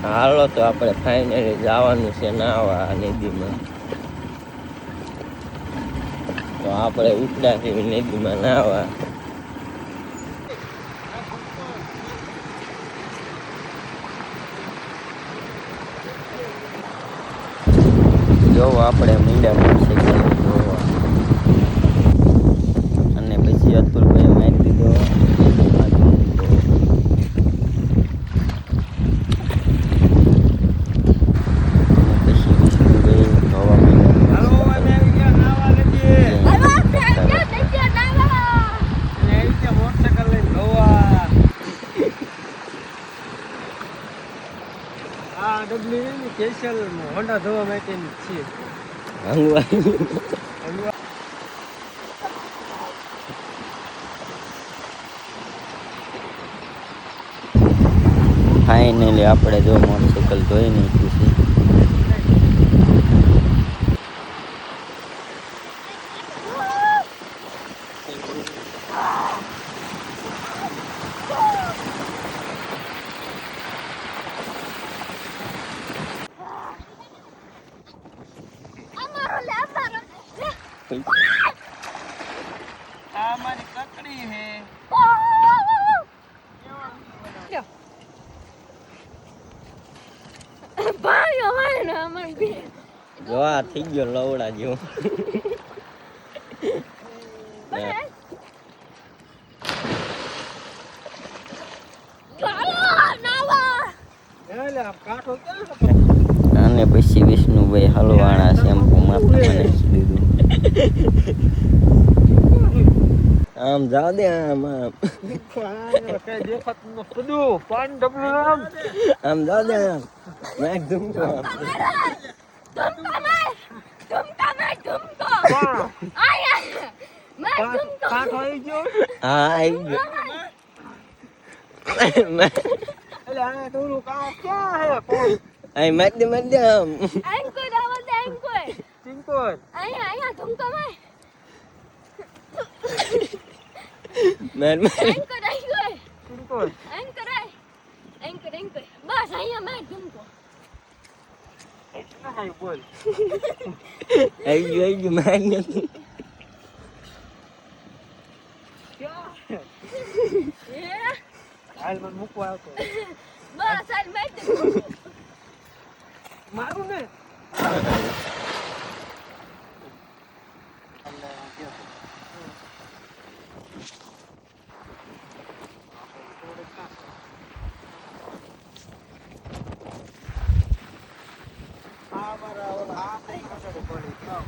હાલો તો આપણે ફાઇનલી જવાનું છે નાવા નદીમાં. તો આપણે ઉપડાથી નદીમાં નાવા. જો આપણે મીંડા મોટરસાઇકલ જોવા અને પછી અતુલભાઈ મારી દીધો. સ્પેશિયલ હોન્ડા ધોવા માટેની છે. ફાઇનલી આપણે જો મોટરસાઇકલ ધોઈ નાખ્યું છે. આ મારી કકડી હે. જો આ થઈ ગયો લવડા જેવો. અને પછી વિષ્ણુભાઈ હલવાણા શેમ્પુ માથે નાખી દીધું. આમ જાવ દે આમ આમ આમ જાવ દે આમ નાખ ધૂમકો આમ. હા આવી ગયો. અહીં મારી દે આમ. આવી ગયું મારી નથી. હાલ મને મૂકવા આવતો. મારું ને આ મારા ઓલા આ કઈ કચડો પડી ગયો.